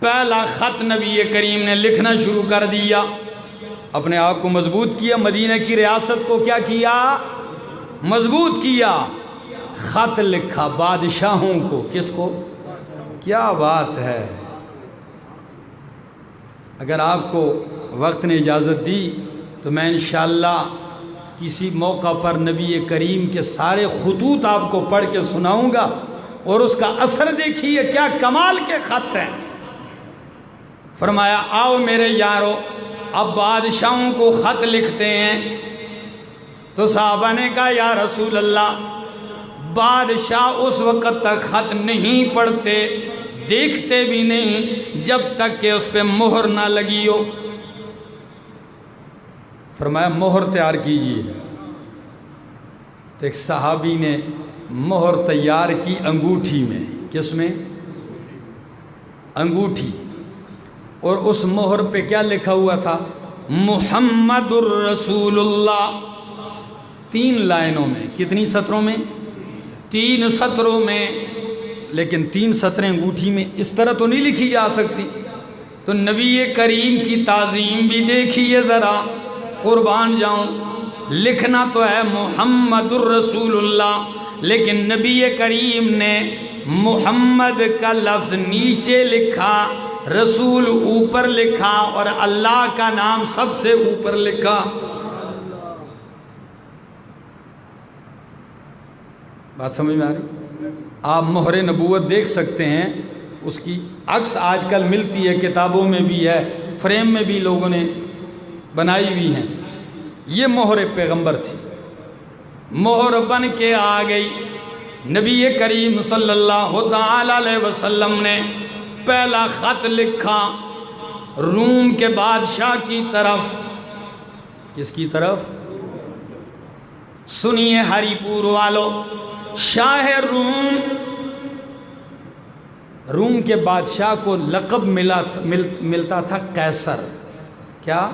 پہلا خط نبی کریم نے لکھنا شروع کر دیا، اپنے آپ کو مضبوط کیا، مدینہ کی ریاست کو کیا کیا؟ مضبوط کیا۔ خط لکھا بادشاہوں کو، کس کو؟ کیا بات ہے! اگر آپ کو وقت نے اجازت دی تو میں انشاءاللہ کسی موقع پر نبی کریم کے سارے خطوط آپ کو پڑھ کے سناؤں گا، اور اس کا اثر دیکھیے کیا کمال کے خط ہیں۔ فرمایا آؤ میرے یارو، اب بادشاہوں کو خط لکھتے ہیں۔ تو صحابہ نے کہا یا رسول اللہ، بادشاہ اس وقت تک خط نہیں پڑھتے، دیکھتے بھی نہیں جب تک کہ اس پہ مہر نہ لگی ہو۔ فرمایا مہر تیار کیجیے۔ تو ایک صحابی نے مہر تیار کی انگوٹھی میں۔ کس میں؟ انگوٹھی۔ اور اس مہر پہ کیا لکھا ہوا تھا؟ محمد الرسول اللہ۔ 3 لائنوں میں۔ کتنی سطروں میں؟ 3 سطروں میں۔ لیکن 3 سطریں انگوٹھی میں اس طرح تو نہیں لکھی جا سکتی، تو نبی کریم کی تعظیم بھی دیکھیے ذرا، قربان جاؤں۔ لکھنا تو ہے محمد الرسول اللہ، لیکن نبی کریم نے محمد کا لفظ نیچے لکھا، رسول اوپر لکھا، اور اللہ کا نام سب سے اوپر لکھا۔ بات سمجھ میں آ رہی؟ آپ مہر نبوت دیکھ سکتے ہیں، اس کی عکس آج کل ملتی ہے، کتابوں میں بھی ہے، فریم میں بھی لوگوں نے بنائی ہوئی ہیں۔ یہ مہر پیغمبر تھی، مہر بن کے آ گئی۔ نبی کریم صلی اللہ تعالی علیہ وسلم نے پہلا خط لکھا روم کے بادشاہ کی طرف۔ کس کی طرف؟ سنیے ہری پور والو، شاہ روم کے بادشاہ کو لقب ملتا تھا قیصر۔ کیا؟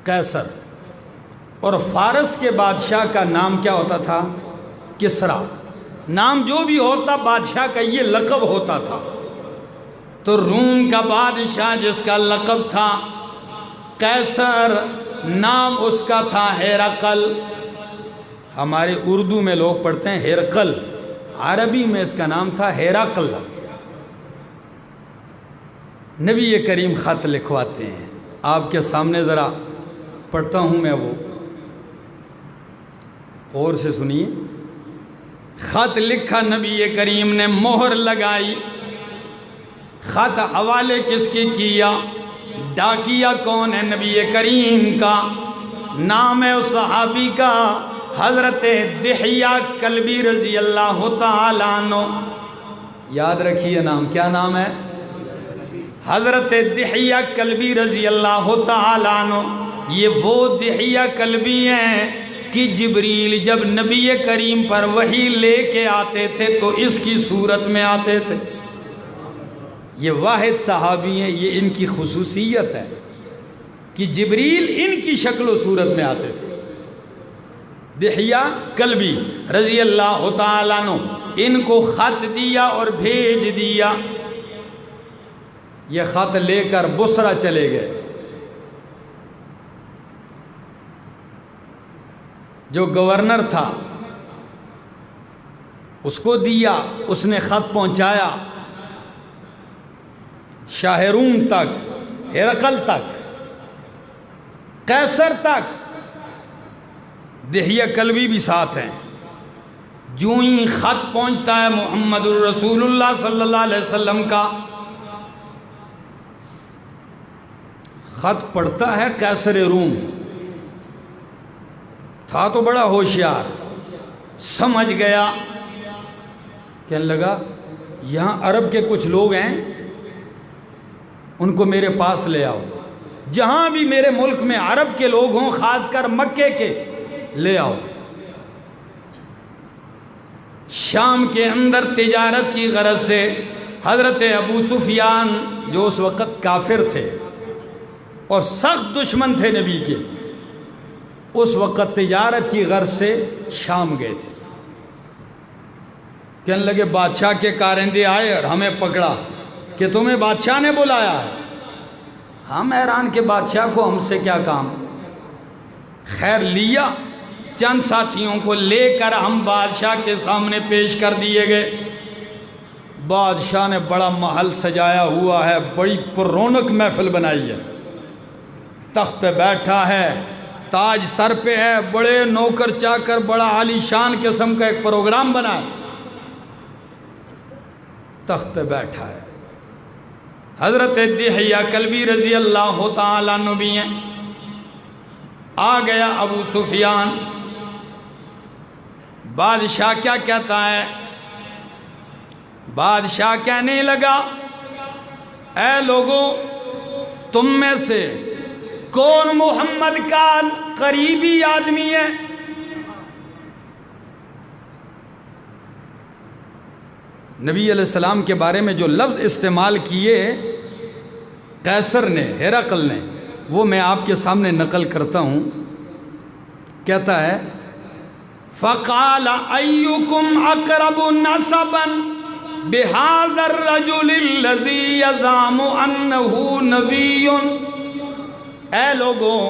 قیصر۔ اور فارس کے بادشاہ کا نام کیا ہوتا تھا؟ کسرا۔ نام جو بھی ہوتا بادشاہ کا یہ لقب ہوتا تھا۔ تو روم کا بادشاہ جس کا لقب تھا قیصر، نام اس کا تھا ہرقل۔ ہمارے اردو میں لوگ پڑھتے ہیں ہرقل، عربی میں اس کا نام تھا ہرقل۔ نبی کریم خط لکھواتے ہیں، آپ کے سامنے ذرا پڑھتا ہوں میں وہ، اور سے سنیے۔ خط لکھا نبی کریم نے، مہر لگائی۔ خط حوالے کس کی کیا؟ ڈاکیا کون ہے؟ نبی کریم کا۔ نام ہے اس صحابی کا حضرت دحیہ کلبی رضی اللہ تعالیٰ عنہ۔ یاد رکھیے نام، کیا نام ہے؟ حضرت دحیہ کلبی رضی اللہ تعالیٰ عنہ۔ یہ وہ دحیہ کلبی ہیں کہ جبریل جب نبی کریم پر وحی لے کے آتے تھے تو اس کی صورت میں آتے تھے۔ یہ واحد صحابی ہیں، یہ ان کی خصوصیت ہے کہ جبریل ان کی شکل و صورت میں آتے تھے۔ دحیہ کلبی رضی اللہ تعالیٰ عنہ، ان کو خط دیا اور بھیج دیا۔ یہ خط لے کر بصرہ چلے گئے۔ جو گورنر تھا اس کو دیا، اس نے خط پہنچایا شاہ روم تک، ہرقل تک، قیصر تک۔ دحیہ کلبی بھی ساتھ ہیں۔ جو ہی خط پہنچتا ہے محمد الرسول اللہ صلی اللہ علیہ وسلم کا، خط پڑھتا ہے قیصر روم۔ تھا تو بڑا ہوشیار، سمجھ گیا، کہنے لگا یہاں عرب کے کچھ لوگ ہیں، ان کو میرے پاس لے آؤ۔ جہاں بھی میرے ملک میں عرب کے لوگ ہوں، خاص کر مکے کے، لے آؤ۔ شام کے اندر تجارت کی غرض سے حضرت ابو سفیان جو اس وقت کافر تھے اور سخت دشمن تھے نبی کے، اس وقت تجارت کی غرض سے شام گئے تھے۔ کہنے لگے بادشاہ کے کارندے آئے اور ہمیں پکڑا، کہ تمہیں بادشاہ نے بلایا ہے؟ ہم حیران کہ بادشاہ کو ہم سے کیا کام؟ خیر لیا، چند ساتھیوں کو لے کر ہم بادشاہ کے سامنے پیش کر دیے گئے۔ بادشاہ نے بڑا محل سجایا ہوا ہے، بڑی پر رونق محفل بنائی ہے، تخت پہ بیٹھا ہے، تاج سر پہ ہے، بڑے نوکر چاکر، بڑا عالی شان قسم کا ایک پروگرام بنا ہے، تخت پہ بیٹھا ہے۔ حضرت دحیہ کلبی رضی اللہ تعالیٰ عنہ بھی ہیں۔ آ گیا ابو سفیان، بادشاہ کیا کہتا ہے؟ بادشاہ کہنے لگا اے لوگوں، تم میں سے کون محمد کا قریبی آدمی ہے؟ نبی علیہ السلام کے بارے میں جو لفظ استعمال کیے قیصر نے، ہرقل نے، وہ میں آپ کے سامنے نقل کرتا ہوں۔ کہتا ہے فَقَالَ أَيُّكُمْ أَقْرَبُ نَسَبًا بِهَذَا الرَّجُلِ الَّذِي يَزْعَمُ أَنَّهُ نَبِيٌّ، اے لوگوں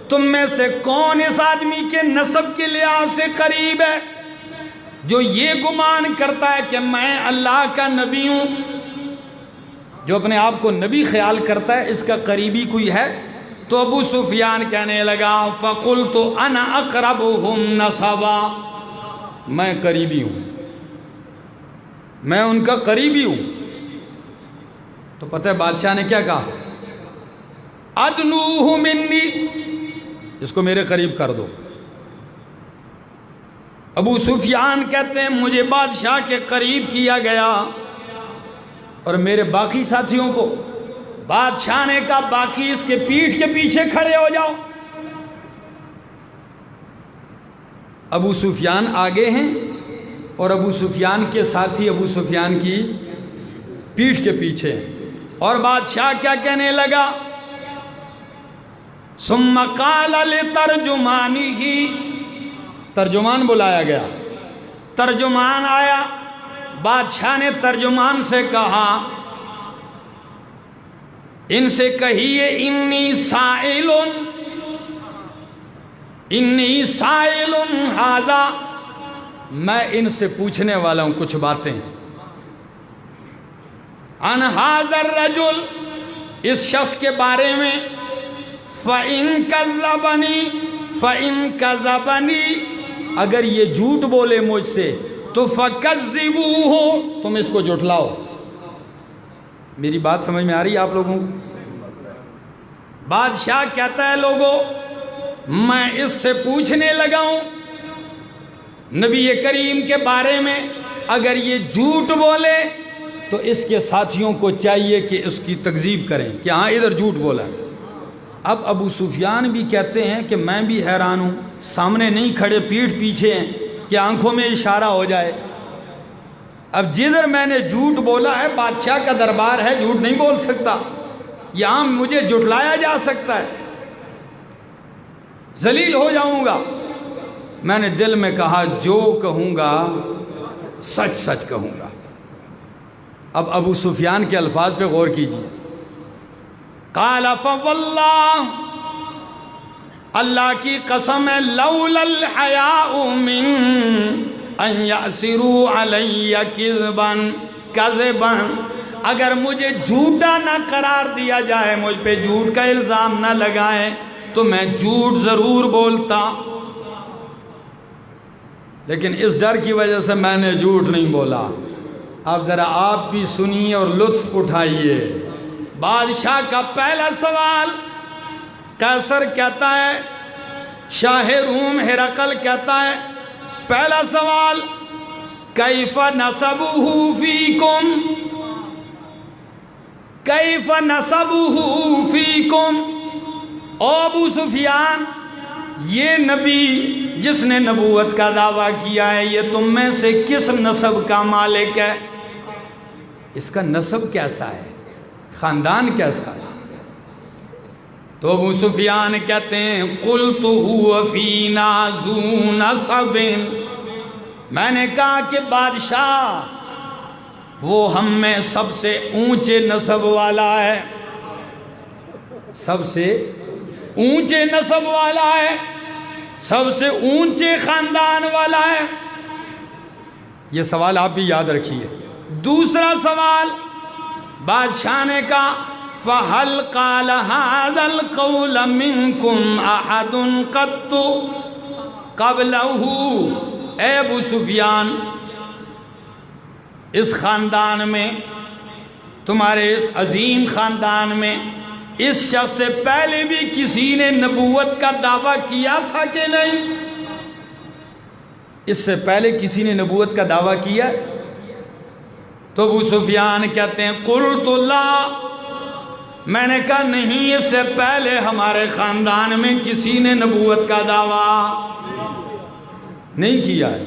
تم میں سے کون اس آدمی کے نسب کے لحاظ سے قریب ہے جو یہ گمان کرتا ہے کہ میں اللہ کا نبی ہوں؟ جو اپنے آپ کو نبی خیال کرتا ہے، اس کا قریبی کوئی ہے؟ تو ابو سفیان کہنے لگا فَقُلْتُ أَنَا أَقْرَبُهُمْ نَسَبًا، میں قریبی ہوں، میں ان کا قریبی ہوں۔ تو پتہ ہے بادشاہ نے کیا کہا؟ أَدْنُوهُ مِنِّي، اس کو میرے قریب کر دو۔ ابو سفیان کہتے ہیں مجھے بادشاہ کے قریب کیا گیا اور میرے باقی ساتھیوں کو بادشاہ نے کہا باقی اس کے پیٹھ کے پیچھے کھڑے ہو جاؤ۔ ابو سفیان آگے ہیں اور ابو سفیان کے ساتھی ابو سفیان کی پیٹھ کے پیچھے ہیں۔ اور بادشاہ کیا کہنے لگا؟ ثم قال لترجمانہ، ترجمان بلایا گیا، ترجمان آیا، بادشاہ نے ترجمان سے کہا ان سے کہیے انی سائل ھذا، میں ان سے پوچھنے والا ہوں کچھ باتیں عن ھذا الرجل، اس شخص کے بارے میں، فَإِن كَذَّبَنِي، اگر یہ جھوٹ بولے مجھ سے تو فَكَذِّبُوهُ، تم اس کو جھٹلاؤ۔ میری بات سمجھ میں آ رہی ہے آپ لوگوں کو؟ بادشاہ کہتا ہے لوگوں میں اس سے پوچھنے لگا ہوں نبی کریم کے بارے میں، اگر یہ جھوٹ بولے تو اس کے ساتھیوں کو چاہیے کہ اس کی تکذیب کریں کہ ہاں ادھر جھوٹ بولا۔ اب ابو سفیان بھی کہتے ہیں کہ میں بھی حیران ہوں، سامنے نہیں کھڑے، پیٹھ پیچھے ہیں کہ آنکھوں میں اشارہ ہو جائے۔ اب جدھر میں نے جھوٹ بولا ہے، بادشاہ کا دربار ہے، جھوٹ نہیں بول سکتا، یہاں مجھے جھٹلایا جا سکتا ہے، ذلیل ہو جاؤں گا۔ میں نے دل میں کہا جو کہوں گا سچ سچ کہوں گا۔ اب ابو سفیان کے الفاظ پہ غور کیجیے۔ قال فواللہ، اللہ کی قسم ہے، لولا الحیاء من ان یأسروا علی کذبا، اگر مجھے جھوٹا نہ قرار دیا جائے، مجھ پہ جھوٹ کا الزام نہ لگائیں تو میں جھوٹ ضرور بولتا، لیکن اس ڈر کی وجہ سے میں نے جھوٹ نہیں بولا۔ اب ذرا آپ بھی سنیے اور لطف اٹھائیے۔ بادشاہ کا پہلا سوال، قیصر کہتا ہے، شاہ روم ہرقل کہتا ہے، پہلا سوال کیف نسبہ فیکم، کیف نسبہ فیکم، او ابو سفیان یہ نبی جس نے نبوت کا دعویٰ کیا ہے یہ تم میں سے کس نسب کا مالک ہے؟ اس کا نسب کیسا ہے، خاندان کیسا ہے؟ تو ابو سفیان کہتے ہیں قلت هو فینا ذو نسب، میں نے کہا کہ بادشاہ وہ ہم میں سب سے اونچے نسب والا ہے، سب سے اونچے نسب والا ہے، سب سے اونچے خاندان والا ہے۔ یہ سوال آپ بھی یاد رکھیے۔ دوسرا سوال بادشاہ نے کہا فَهَلْ قَالَ هَذَا الْقَوْلَ مِنْكُمْ أَحَدٌ قَطُّ قَبْلَهُ۔ اے ابو سفیان، اس خاندان میں، تمہارے اس عظیم خاندان میں اس شخص سے پہلے بھی کسی نے نبوت کا دعویٰ کیا تھا کہ نہیں؟ اس سے پہلے کسی نے نبوت کا دعویٰ کیا؟ تو ابو سفیان کہتے ہیں قلت لا، میں نے کہا نہیں، اس سے پہلے ہمارے خاندان میں کسی نے نبوت کا دعویٰ نہیں کیا ہے۔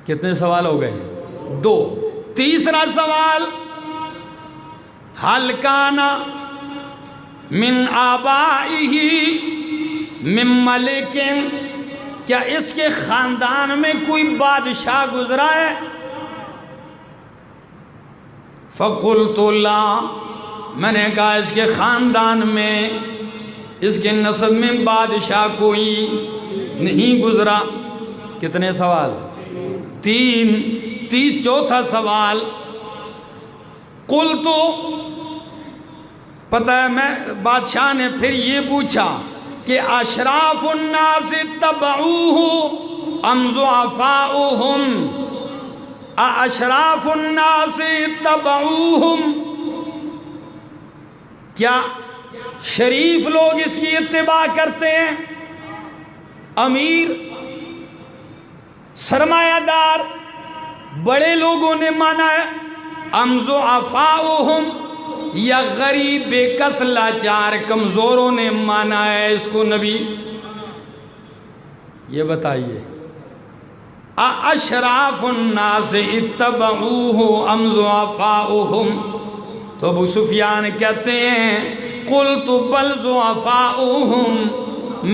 کتنے سوال ہو گئے؟ 2۔ تیسرا سوال حل کان من آبائہ من ملک، کیا اس کے خاندان میں کوئی بادشاہ گزرا ہے؟ فقلت لا، میں نے کہا اس کے خاندان میں، اس کے نسب میں بادشاہ کوئی نہیں گزرا۔ کتنے سوال؟ 3۔ چوتھا سوال قلت، پتہ ہے میں بادشاہ نے پھر یہ پوچھا کہ اشراف الناس تبعوہ ام ضعفاؤہم، اشراف الناس تبعوہم، کیا شریف لوگ اس کی اتباع کرتے ہیں، امیر سرمایہ دار بڑے لوگوں نے مانا ہے، ام ضعفاؤہم، یا غریب بے کس لاچار کمزوروں نے مانا ہے اس کو نبی؟ یہ بتائیے، اشراف الناس اتبعوہ ام ضعفاؤہم؟ تو ابو سفیان کہتے ہیں قلت بل ضعفاؤہم،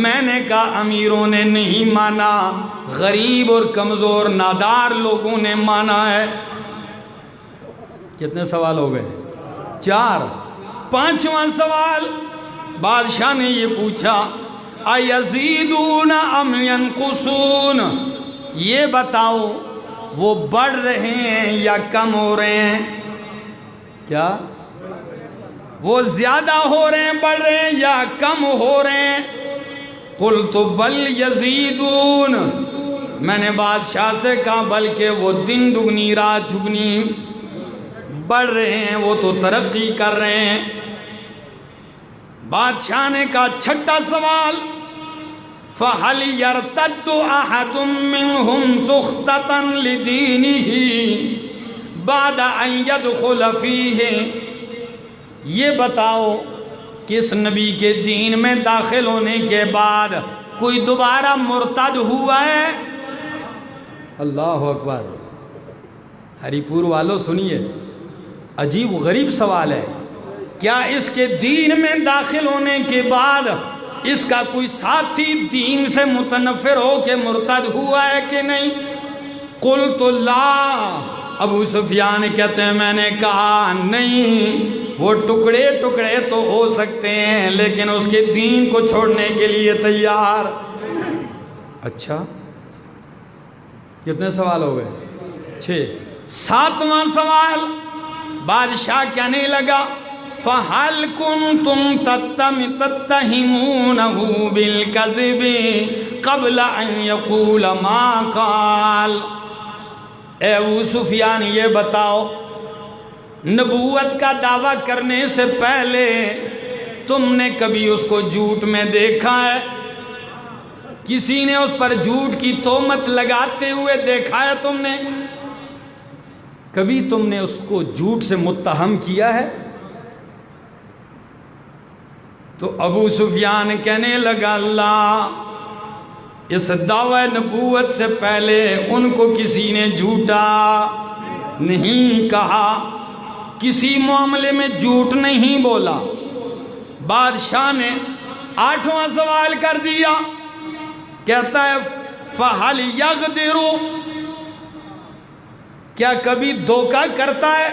میں نے کہا امیروں نے نہیں مانا، غریب اور کمزور نادار لوگوں نے مانا ہے۔ کتنے سوال ہو گئے؟ 4۔ 5واں سوال بادشاہ نے یہ پوچھا ایزیدون ام ینقصون، یہ بتاؤ وہ بڑھ رہے ہیں یا کم ہو رہے ہیں؟ کیا وہ زیادہ ہو رہے ہیں، بڑھ رہے ہیں، یا کم ہو رہے ہیں؟ قلت بل یزیدون، میں نے بادشاہ سے کہا بلکہ وہ دن دگنی رات چگنی بڑھ رہے ہیں، وہ تو ترقی کر رہے ہیں۔ بادشاہ نے کہا 6واں سوال فَهَلْ يَرْتَدُّ أَحَدٌ مِّنْهُمْ سُخْطَةً لِدِينِهِ بَعْدَ أَنْ يَدْخُلَ فِيهِ، یہ بتاؤ کہ اس نبی کے دین میں داخل ہونے کے بعد کوئی دوبارہ مرتد ہوا ہے؟ اللہ اکبر۔ ہری پور والوں سنیے، عجیب غریب سوال ہے، کیا اس کے دین میں داخل ہونے کے بعد اس کا کوئی ساتھی دین سے متنفر ہو کے مرتد ہوا ہے کہ نہیں؟ قلت لا، ابو سفیان کہتے ہیں میں نے کہا نہیں، وہ ٹکڑے ٹکڑے تو ہو سکتے ہیں لیکن اس کے دین کو چھوڑنے کے لیے تیار۔ اچھا، کتنے سوال ہو گئے؟ 6۔ 7واں سوال بادشاہ کہنے لگا فَهَلْ كُنْتُمْ تَتَّهِمُونَهُ بِالْكَذِبِ قَبْلَ أَنْ يَقُولَ مَا قَالَ، اے ابو سفیان یہ بتاؤ نبوت کا دعویٰ کرنے سے پہلے تم نے کبھی اس کو جھوٹ میں دیکھا ہے؟ کسی نے اس پر جھوٹ کی تہمت لگاتے ہوئے دیکھا ہے تم نے؟ کبھی تم نے اس کو جھوٹ سے متہم کیا ہے؟ تو ابو سفیان کہنے لگا اللہ، اس دعوی نبوت سے پہلے ان کو کسی نے جھوٹا نہیں کہا، کسی معاملے میں جھوٹ نہیں بولا۔ بادشاہ نے 8واں سوال کر دیا، کہتا ہے فَهَلْ يَغْدِرُ، کیا کبھی دھوکہ کرتا ہے؟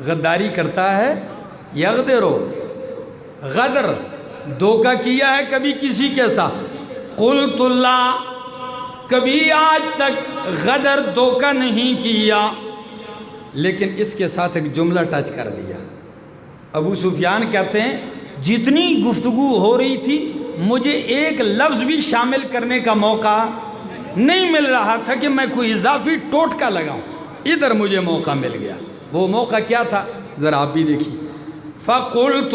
غداری کرتا ہے؟ یغدرو، غدر، دھوکہ کیا ہے کبھی کسی کے ساتھ؟ قلت لا، کبھی آج تک غدر دھوکہ نہیں کیا، لیکن اس کے ساتھ ایک جملہ ٹچ کر دیا۔ ابو سفیان کہتے ہیں جتنی گفتگو ہو رہی تھی مجھے ایک لفظ بھی شامل کرنے کا موقع نہیں مل رہا تھا کہ میں کوئی اضافی ٹوٹکا لگاؤں، ادھر مجھے موقع مل گیا۔ وہ موقع کیا تھا ذرا آپ بھی دیکھیے۔ فَقُلْتُ،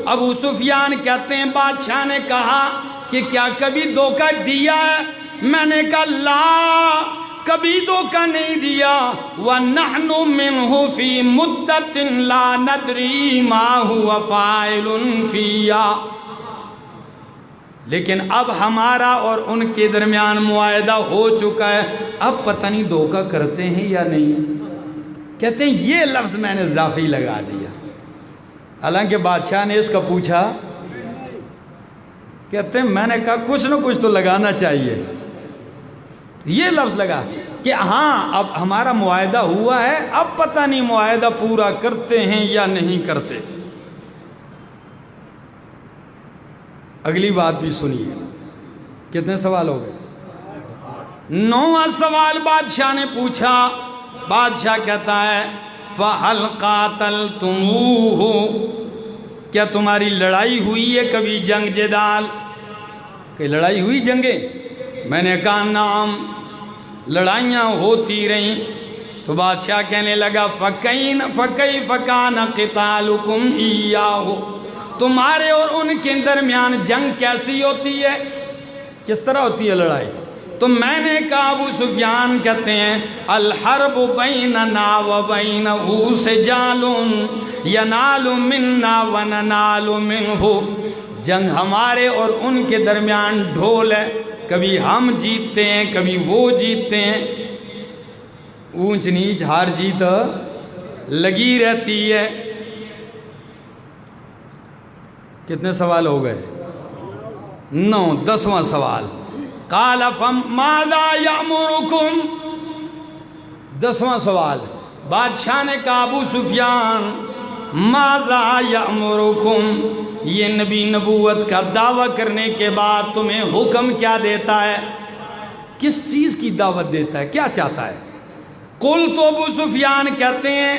ابو سفیان کہتے ہیں بادشاہ نے کہا کہ کیا کبھی دھوکہ دیا ہے؟ میں نے کہا لا، کبھی دھوکہ نہیں دیا۔ وَنَحْنُ مِنْهُ فِي مُدَّةٍ لَا نَدْرِي مَا هُوَ فَاعِلٌ فِيهَا، لیکن اب ہمارا اور ان کے درمیان معاہدہ ہو چکا ہے، اب پتہ نہیں دھوکہ کرتے ہیں یا نہیں۔ کہتے ہیں یہ لفظ میں نے اضافی لگا دیا، حالانکہ بادشاہ نے اس کا پوچھا۔ کہتے ہیں میں نے کہا کچھ نہ کچھ تو لگانا چاہیے، یہ لفظ لگا کہ ہاں اب ہمارا معاہدہ ہوا ہے، اب پتہ نہیں معاہدہ پورا کرتے ہیں یا نہیں کرتے۔ اگلی بات بھی سنیے، کتنے سوال ہو گئے؟ 9واں سوال بادشاہ نے پوچھا۔ بادشاہ کہتا ہے فَهَلْ قَاتَلْتُمُوهُ، کیا تمہاری لڑائی ہوئی ہے کبھی، جنگ جدال، کہ لڑائی ہوئی جنگیں؟ میں نے کہا نعم، لڑائیاں ہوتی رہیں۔ تو بادشاہ کہنے لگا فَكَيْفَ كَانَ قِتَالُكُمْ إِيَّاهُ، تمہارے اور ان کے درمیان جنگ کیسی ہوتی ہے، کس طرح ہوتی ہے لڑائی؟ تو میں نے کہا ابو سفیان کہتے ہیں الحرب بیننا و بینہ سجال ینال منا وننال منہ، جنگ ہمارے اور ان کے درمیان ڈھول ہے، کبھی ہم جیتتے ہیں کبھی وہ جیتتے ہیں، اونچ نیچ ہار جیت لگی رہتی ہے۔ کتنے سوال ہو گئے؟ 9۔ 10واں سوال قال فماذا یامرکم، 10واں سوال بادشاہ نے کہا ابو سفیان ماذا یامرکم، یہ نبی نبوت کا دعویٰ کرنے کے بعد تمہیں حکم کیا دیتا ہے، کس چیز کی دعوت دیتا ہے، کیا چاہتا ہے؟ قلت، ابو سفیان کہتے ہیں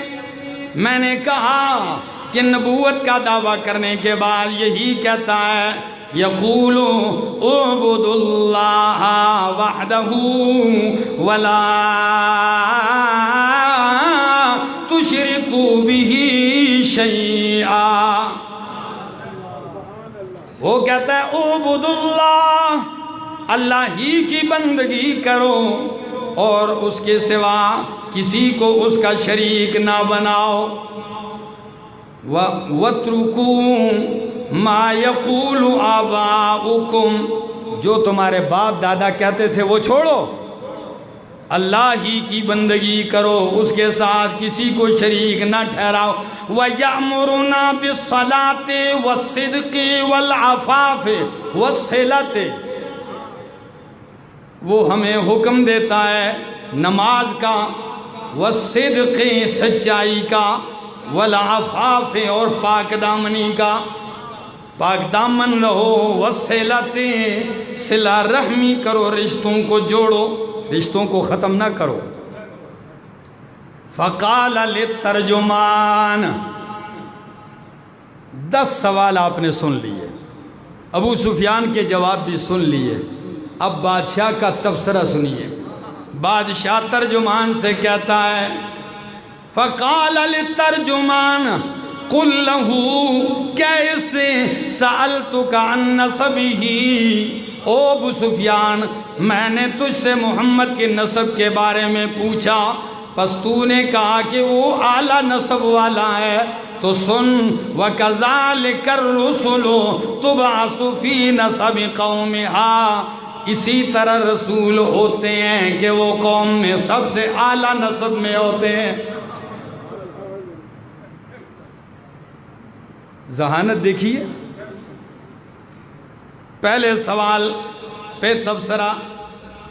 میں نے کہا کہ نبوت کا دعویٰ کرنے کے بعد یہی کہتا ہے یقول اعبدوا اللہ وحدہ ولا تشرکوا بہ شیئا، وہ کہتا ہے اعبدوا اللہ، اللہ ہی کی بندگی کرو اور اس کے سوا کسی کو اس کا شریک نہ بناؤ، وَاتْرُكُوا مَا يَقُولُ آبَاؤُكُمْ، جو تمہارے باپ دادا کہتے تھے وہ چھوڑو، اللہ ہی کی بندگی کرو، اس کے ساتھ کسی کو شریک نہ ٹھہراؤ۔ وَيَأْمُرُنَا بِالصَّلَاةِ وَالصِّدْقِ وَالْعَفَافِ وَالصِّلَةِ، وہ ہمیں حکم دیتا ہے نماز کا، وَالصِّدْقِ سچائی کا، وَالْعَفَافِ اور پاک دامنی کا، پاک دامن رہو، وَالصِّلَةِ صلہ رحمی کرو، رشتوں کو جوڑو، رشتوں کو ختم نہ کرو۔ فَقَالَ لِلتَّرْجُمَانِ، 10 سوال آپ نے سن لیے، ابو سفیان کے جواب بھی سن لیے، اب بادشاہ کا تبصرہ سنیے۔ بادشاہ ترجمان سے کہتا ہے فَقَالَ لِلتَّرْجُمَانِ قُلْ لَهُ كَيْسِ سَأَلْتُكَ عَنْ نَسَبِهِ، او ابو سفیان میں نے تجھ سے محمد کے نسب کے بارے میں پوچھا، پس تو نے کہا کہ وہ اعلیٰ نسب والا ہے، تو سن وَكَذَلِكَ الرُّسُلُ تُبْعَثُ فِي نَسَبِ قَوْمِهَا، اسی طرح رسول ہوتے ہیں کہ وہ قوم میں سب سے اعلیٰ نسب میں ہوتے ہیں۔ ذہانت دیکھیے، پہلے سوال پہ تبصرہ،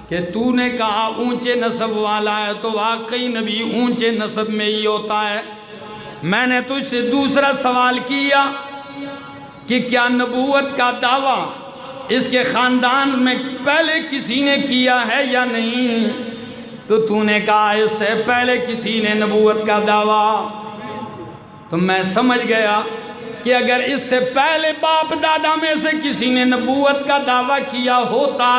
کہ تو نے کہا اونچے نسب والا ہے تو واقعی نبی اونچے نسب میں ہی ہوتا ہے۔ میں نے تجھ سے دوسرا سوال کیا کہ کیا نبوت کا دعویٰ اس کے خاندان میں پہلے کسی نے کیا ہے یا نہیں؟ تو نے کہا اس سے پہلے کسی نے نبوت کا دعویٰ۔ تو میں سمجھ گیا کہ اگر اس سے پہلے باپ دادا میں سے کسی نے نبوت کا دعویٰ کیا ہوتا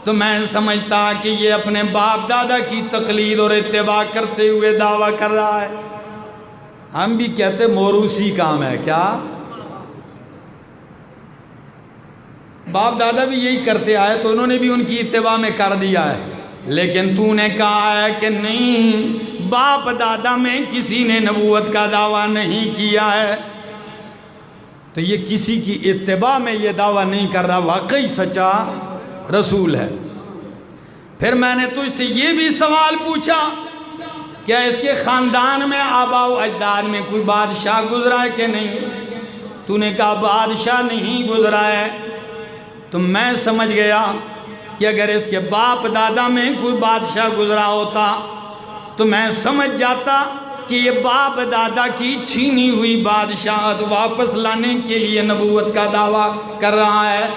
تو میں سمجھتا کہ یہ اپنے باپ دادا کی تقلید اور اتباع کرتے ہوئے دعویٰ کر رہا ہے۔ ہم بھی کہتے موروثی کام ہے، کیا باپ دادا بھی یہی کرتے آئے تو انہوں نے بھی ان کی اتباع میں کر دیا ہے، لیکن تو نے کہا ہے کہ نہیں، باپ دادا میں کسی نے نبوت کا دعویٰ نہیں کیا ہے، تو یہ کسی کی اتباع میں یہ دعویٰ نہیں کر رہا، واقعی سچا رسول ہے۔ پھر میں نے تجھ سے یہ بھی سوال پوچھا کیا اس کے خاندان میں آبا و اجداد میں کوئی بادشاہ گزرا ہے کہ نہیں؟ تو نے کہا بادشاہ نہیں گزرا ہے۔ تو میں سمجھ گیا کہ اگر اس کے باپ دادا میں کوئی بادشاہ گزرا ہوتا تو میں سمجھ جاتا کہ یہ باپ دادا کی چھینی ہوئی بادشاہت واپس لانے کے لیے نبوت کا دعویٰ کر رہا ہے،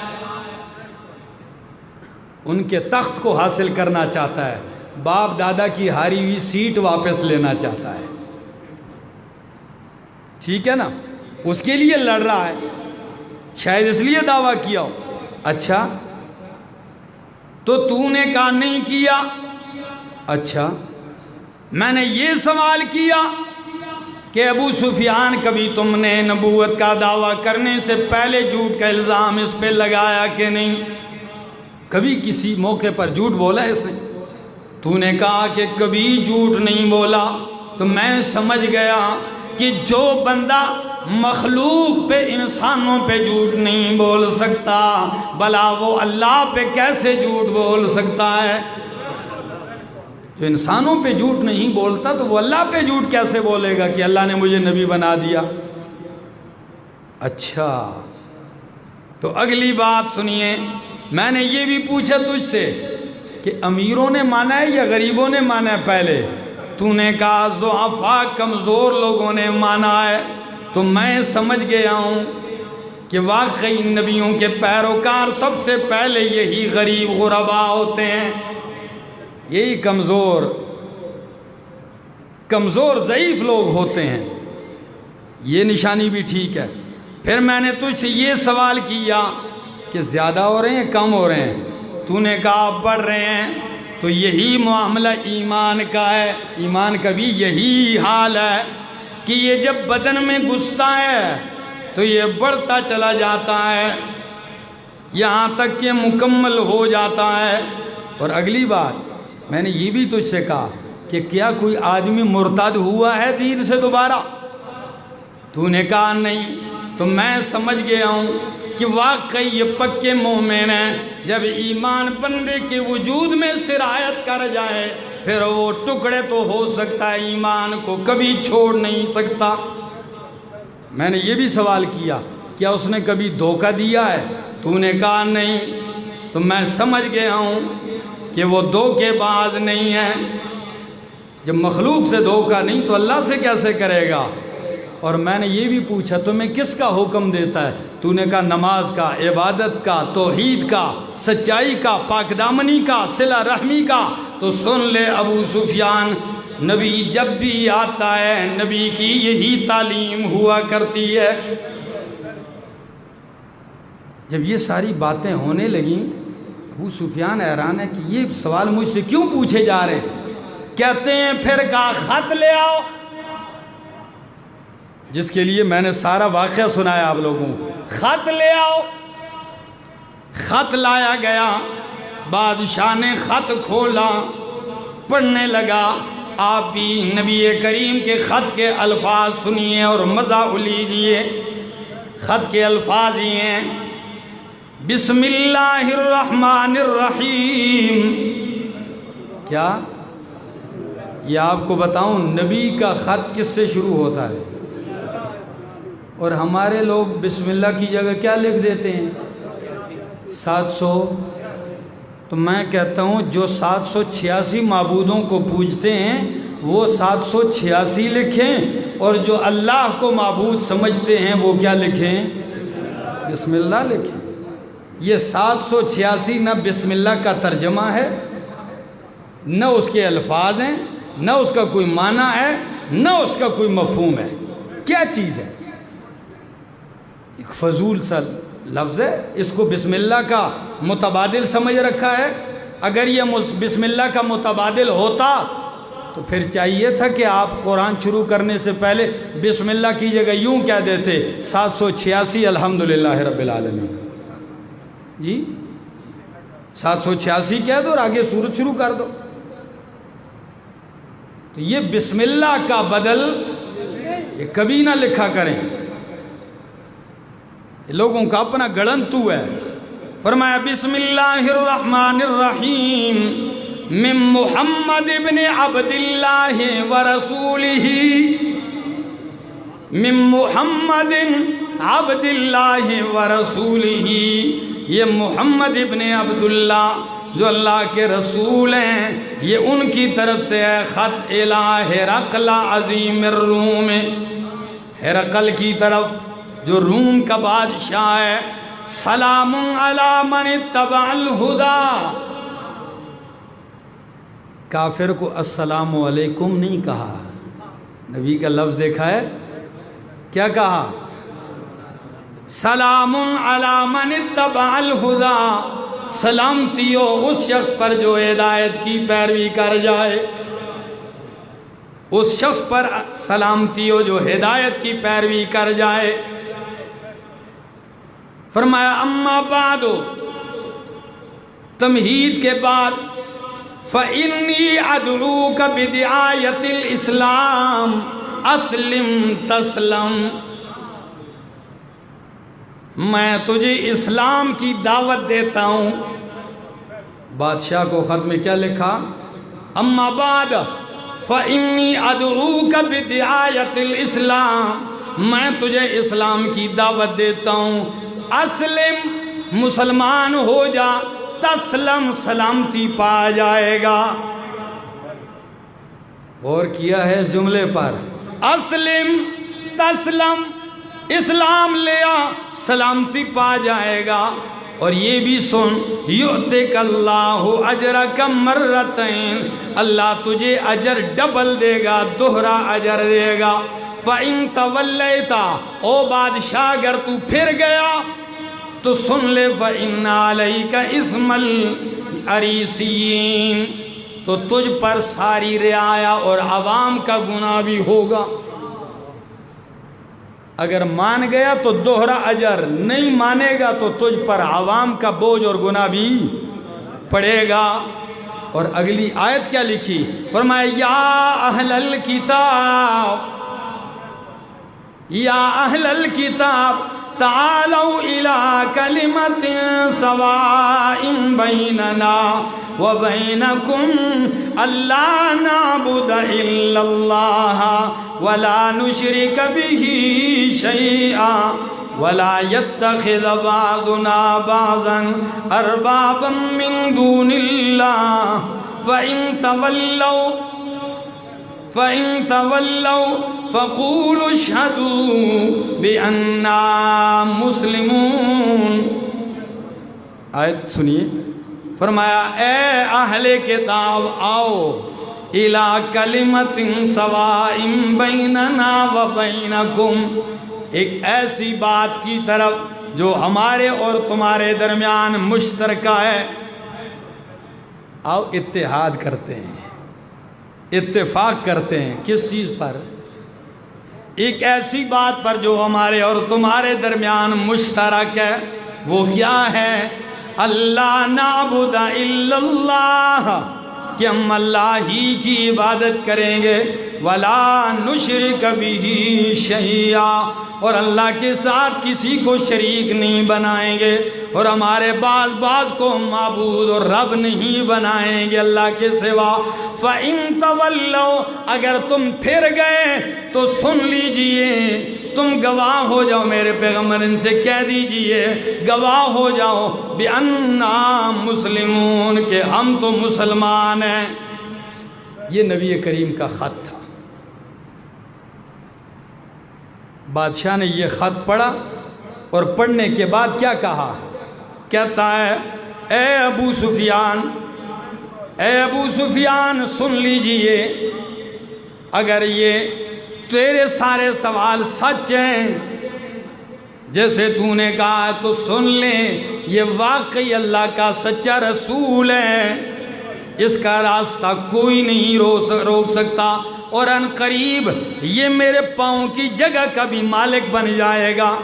ان کے تخت کو حاصل کرنا چاہتا ہے، باپ دادا کی ہاری ہوئی سیٹ واپس لینا چاہتا ہے، ٹھیک ہے نا؟ اس کے لیے لڑ رہا ہے، شاید اس لیے دعویٰ کیا ہو۔ اچھا تو نے کہا نہیں کیا۔ اچھا میں نے یہ سوال کیا کہ ابو سفیان کبھی تم نے نبوت کا دعویٰ کرنے سے پہلے جھوٹ کا الزام اس پہ لگایا کہ نہیں؟ کبھی کسی موقع پر جھوٹ بولا اس نے؟ تو نے کہا کہ کبھی جھوٹ نہیں بولا۔ تو میں سمجھ گیا کہ جو بندہ مخلوق پہ انسانوں پہ جھوٹ نہیں بول سکتا بھلا وہ اللہ پہ کیسے جھوٹ بول سکتا ہے؟ جو انسانوں پہ جھوٹ نہیں بولتا تو وہ اللہ پہ جھوٹ کیسے بولے گا کہ اللہ نے مجھے نبی بنا دیا؟ اچھا تو اگلی بات سنیے، میں نے یہ بھی پوچھا تجھ سے کہ امیروں نے مانا ہے یا غریبوں نے مانا ہے پہلے؟ تو نے کہا ضعفاء کمزور لوگوں نے مانا ہے۔ تو میں سمجھ گیا ہوں کہ واقعی نبیوں کے پیروکار سب سے پہلے یہی غریب غرباء ہوتے ہیں، یہی کمزور ضعیف لوگ ہوتے ہیں، یہ نشانی بھی ٹھیک ہے۔ پھر میں نے تجھ سے یہ سوال کیا کہ زیادہ ہو رہے ہیں کم ہو رہے ہیں؟ تو نے کہا بڑھ رہے ہیں۔ تو یہی معاملہ ایمان کا ہے، ایمان کا بھی یہی حال ہے کہ یہ جب بدن میں گھستا ہے تو یہ بڑھتا چلا جاتا ہے یہاں تک کہ مکمل ہو جاتا ہے۔ اور اگلی بات میں نے یہ بھی تجھ سے کہا کہ کیا کوئی آدمی مرتد ہوا ہے دین سے دوبارہ؟ تو نے کہا نہیں۔ تو میں سمجھ گیا ہوں کہ واقعی یہ پکے مومن ہیں، جب ایمان بندے کے وجود میں سرایت کر جائے پھر وہ ٹکڑے تو ہو سکتا ہے، ایمان کو کبھی چھوڑ نہیں سکتا۔ میں نے یہ بھی سوال کیا کیا اس نے کبھی دھوکہ دیا ہے؟ تو نے کہا نہیں۔ تو میں سمجھ گیا ہوں کہ وہ دھوکے باز نہیں ہے، جب مخلوق سے دھوکہ نہیں تو اللہ سے کیسے کرے گا؟ اور میں نے یہ بھی پوچھا تمہیں کس کا حکم دیتا ہے؟ تو نے کہا نماز کا، عبادت کا، توحید کا، سچائی کا، پاک دامنی کا، صلہ رحمی کا۔ تو سن لے ابو سفیان، نبی جب بھی آتا ہے نبی کی یہی تعلیم ہوا کرتی ہے۔ جب یہ ساری باتیں ہونے لگیں ابو سفیان حیران ہے کہ یہ سوال مجھ سے کیوں پوچھے جا رہے ہیں؟ کہتے ہیں پھر کہا خط لے آؤ، جس کے لیے میں نے سارا واقعہ سنایا آپ لوگوں کو۔ خط لے آؤ، خط لایا گیا، بادشاہ نے خط کھولا، پڑھنے لگا۔ آپ بھی نبی کریم کے خط کے الفاظ سنیے اور مزہ لیجیے۔ خط کے الفاظ یہ ہیں، بسم اللہ الرحمن الرحیم۔ کیا یہ آپ کو بتاؤں نبی کا خط کس سے شروع ہوتا ہے؟ اور ہمارے لوگ بسم اللہ کی جگہ کیا لکھ دیتے ہیں؟ 700 تو میں کہتا ہوں جو 786 معبودوں کو پوجتے ہیں وہ 786 لکھیں، اور جو اللہ کو معبود سمجھتے ہیں وہ کیا لکھیں؟ بسم اللہ لکھیں۔ یہ 786 نہ بسم اللہ کا ترجمہ ہے، نہ اس کے الفاظ ہیں، نہ اس کا کوئی معنی ہے، نہ اس کا کوئی مفہوم ہے۔ کیا چیز ہے؟ ایک فضول سا لفظ ہے، اس کو بسم اللہ کا متبادل سمجھ رکھا ہے۔ اگر یہ بسم اللہ کا متبادل ہوتا تو پھر چاہیے تھا کہ آپ قرآن شروع کرنے سے پہلے بسم اللہ کی جگہ یوں کہہ دیتے 786 الحمدللہ رب العالمین۔ جی 786 کہہ دو اور آگے سورت شروع کر دو۔ تو یہ بسم اللہ کا بدل یہ کبھی نہ لکھا کریں، لوگوں کا اپنا گڑنتو ہے۔ فرمایا بسم اللہ الرحمن الرحیم من محمد ابن عبداللہ ورسولہ، من محمد عبداللہ ورسولہ، یہ محمد ابن عبداللہ جو اللہ کے رسول ہیں، یہ ان کی طرف سے ہے خط الہ ہرقل عظیم الروم، ہرقل کی طرف جو روم کا بادشاہ ہے۔ سلام علی من اتبع الہدی، کافر کو السلام علیکم نہیں کہا، نبی کا لفظ دیکھا ہے کیا کہا؟ سلام علی من اتبع الہدی، سلامتی ہو اس شخص پر جو ہدایت کی پیروی کر جائے، اس شخص پر سلامتی ہو جو ہدایت کی پیروی کر جائے۔ فرمایا اما بعد، تمہید کے بعد، فإنی ادعوک بدعایت الاسلام اسلم تسلم، میں تجھے اسلام کی دعوت دیتا ہوں۔ بادشاہ کو خط میں کیا لکھا؟ اما بعد فإنی ادعوک بدعایت الاسلام، میں تجھے اسلام کی دعوت دیتا ہوں۔ اسلم، مسلمان ہو جا، تسلم، سلامتی پا جائے گا۔ اور کیا ہے جملے پر؟ اسلم تسلم، اسلام لیا سلامتی پا جائے گا۔ اور یہ بھی سن، یؤتک اللہ اجرک مرتین، اللہ تجھے اجر ڈبل دے گا، دوہرا اجر دے گا۔ فَإِن تَوَلَّيْتَ، او بادشاہ اگر تو پھر گیا تو سن لے، فَإِنَّ عَلَيْكَ إِثْمَ الْعَرِيسِيِّينَ، تو تجھ پر ساری رعایا اور عوام کا گناہ بھی ہوگا۔ اگر مان گیا تو دوہرا اجر، نہیں مانے گا تو تجھ پر عوام کا بوجھ اور گناہ بھی پڑے گا۔ اور اگلی آیت کیا لکھی؟ فرمایا یا اہل الکتاب، یا اہل الکتاب تعالوا الی کلمۃ سواء بیننا وبینکم الا نعبد الا اللہ ولا نشرک بہ شیئا ولا يتخذ بعضنا بعضا اربابا من دون اللہ فَإِن تَوَلَّوْا فَقُولُوا اشْهَدُوا بِأَنَّا مُسْلِمُونَ۔ آیت سنیے، فرمایا اے اہل کتاب آؤ اِلَىٰ کَلِمَةٍ سَوَاءٍ بَيْنَنَا وَبَيْنَكُمْ، ایک ایسی بات کی طرف جو ہمارے اور تمہارے درمیان مشترکہ ہے۔ آؤ اتحاد کرتے ہیں، اتفاق کرتے ہیں، کس چیز پر؟ ایک ایسی بات پر جو ہمارے اور تمہارے درمیان مشترک ہے۔ وہ کیا ہے؟ اللہ نعبد الا اللہ، کہ ہم اللہ ہی کی عبادت کریں گے، ولا نشرک بہ شیئا، اور اللہ کے ساتھ کسی کو شریک نہیں بنائیں گے، اور ہمارے بعض کو معبود اور رب نہیں بنائیں گے اللہ کے سوا۔ فَإِن تَوَلَّوْا، اگر تم پھر گئے تو سن لیجئے، تم گواہ ہو جاؤ میرے پیغمبر، ان سے کہہ دیجئے گواہ ہو جاؤ بِأَنَّا مُسْلِمُونَ کہ ہم تو مسلمان ہیں۔ یہ نبی کریم کا خط تھا۔ بادشاہ نے یہ خط پڑھا اور پڑھنے کے بعد کیا کہا؟ کہتا ہے اے ابو سفیان، اے ابو سفیان سن لیجئے، اگر یہ تیرے سارے سوال سچ ہیں جیسے تو نے کہا تو سن لیں، یہ واقعی اللہ کا سچا رسول ہے، اس کا راستہ کوئی نہیں روک سکتا، اور ان قریب یہ میرے پاؤں کی جگہ کا بھی مالک بن جائے گا،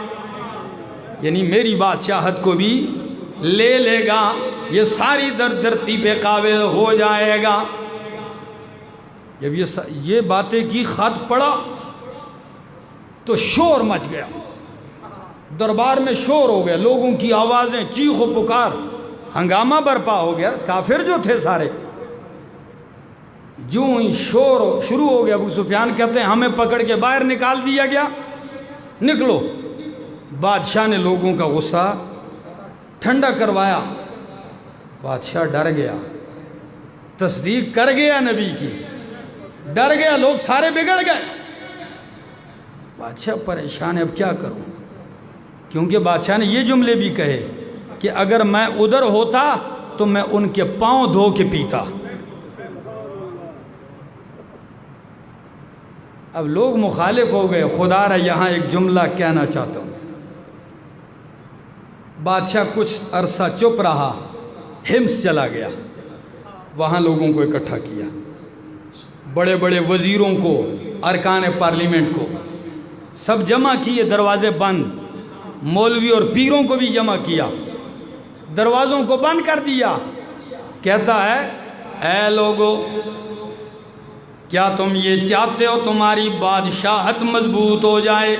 یعنی میری بادشاہت کو بھی لے لے گا، یہ ساری دھرتی پہ قابل ہو جائے گا۔ جب یہ باتیں کی، خط پڑا تو شور مچ گیا، دربار میں شور ہو گیا، لوگوں کی آوازیں، چیخ و پکار، ہنگامہ برپا ہو گیا، کافر جو تھے سارے۔ جو ہی شور شروع ہو گیا، ابو سفیان کہتے ہیں ہمیں پکڑ کے باہر نکال دیا گیا، نکلو۔ بادشاہ نے لوگوں کا غصہ ٹھنڈا کروایا، بادشاہ ڈر گیا، تصدیق کر گیا نبی کی، ڈر گیا، لوگ سارے بگڑ گئے۔ بادشاہ پریشان ہے، اب کیا کروں؟ کیونکہ بادشاہ نے یہ جملے بھی کہے کہ اگر میں ادھر ہوتا تو میں ان کے پاؤں دھو کے پیتا۔ اب لوگ مخالف ہو گئے، خدا را یہاں ایک جملہ کہنا چاہتا ہوں۔ بادشاہ کچھ عرصہ چپ رہا، ہمس چلا گیا، وہاں لوگوں کو اکٹھا کیا، بڑے بڑے وزیروں کو، ارکان پارلیمنٹ کو سب جمع کیے، دروازے بند، مولوی اور پیروں کو بھی جمع کیا، دروازوں کو بند کر دیا۔ کہتا ہے اے لوگو، کیا تم یہ چاہتے ہو تمہاری بادشاہت مضبوط ہو جائے؟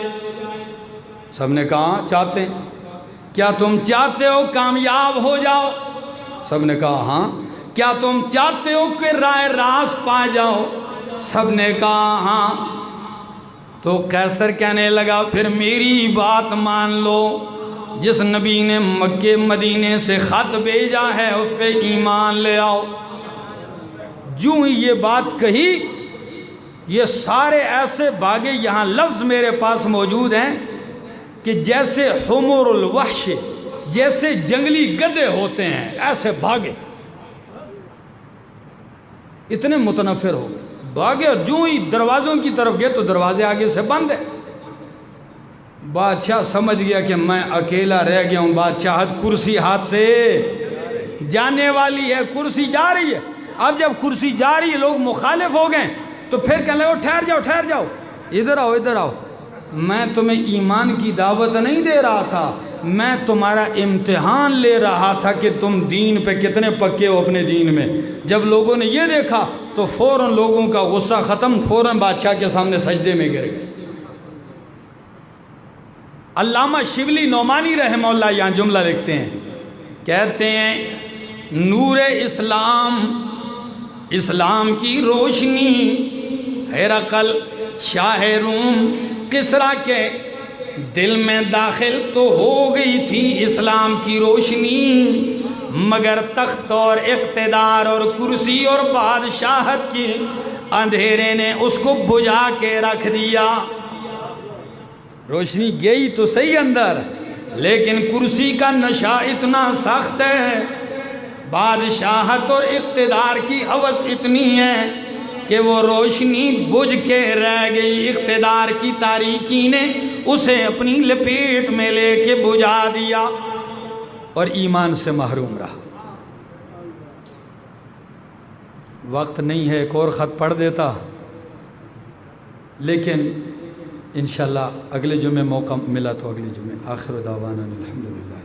سب نے کہا چاہتے ہیں۔ کیا تم چاہتے ہو کامیاب ہو جاؤ؟ سب نے کہا ہاں۔ کیا تم چاہتے ہو کہ رائے راست پا جاؤ؟ سب نے کہا ہاں۔ تو قیصر کہنے لگا پھر میری بات مان لو، جس نبی نے مکے مدینے سے خط بھیجا ہے اس پہ ایمان لے آؤ۔ جو ہی یہ بات کہی، یہ سارے ایسے بھاگے، یہاں لفظ میرے پاس موجود ہیں کہ جیسے حمر الوحش، جیسے جنگلی گدھے ہوتے ہیں، ایسے بھاگے، اتنے متنفر ہو گئے، بھاگے، اور جو ہی دروازوں کی طرف گئے تو دروازے آگے سے بند ہیں۔ بادشاہ سمجھ گیا کہ میں اکیلا رہ گیا ہوں، بادشاہت کرسی ہاتھ سے جانے والی ہے، کرسی جا رہی ہے۔ اب جب کرسی جا رہی ہے، لوگ مخالف ہو گئے، تو پھر کہنے لگو ٹھہر جاؤ ٹھہر جاؤ، ادھر آؤ ادھر آؤ، میں تمہیں ایمان کی دعوت نہیں دے رہا تھا، میں تمہارا امتحان لے رہا تھا کہ تم دین پہ کتنے پکے ہو اپنے دین میں۔ جب لوگوں نے یہ دیکھا تو فوراً لوگوں کا غصہ ختم، فوراً بادشاہ کے سامنے سجدے میں گر گئے۔ علامہ شبلی نعمانی رحمہ اللہ یہاں جملہ لکھتے ہیں، کہتے ہیں نور اسلام، اسلام کی روشنی، ہرقل شاہ روم کسریٰ کے دل میں داخل تو ہو گئی تھی اسلام کی روشنی، مگر تخت اور اقتدار اور کرسی اور بادشاہت کی اندھیرے نے اس کو بجھا کے رکھ دیا۔ روشنی گئی تو صحیح اندر، لیکن کرسی کا نشہ اتنا سخت ہے، بادشاہت اور اقتدار کی ہوس اتنی ہے کہ وہ روشنی بجھ کے رہ گئی، اقتدار کی تاریکی نے اسے اپنی لپیٹ میں لے کے بجھا دیا اور ایمان سے محروم رہا۔ وقت نہیں ہے، ایک اور خط پڑھ دیتا، لیکن انشاءاللہ اگلے جمعے موقع ملا تو اگلے جمعے۔ آخر دعوانا الحمدللہ۔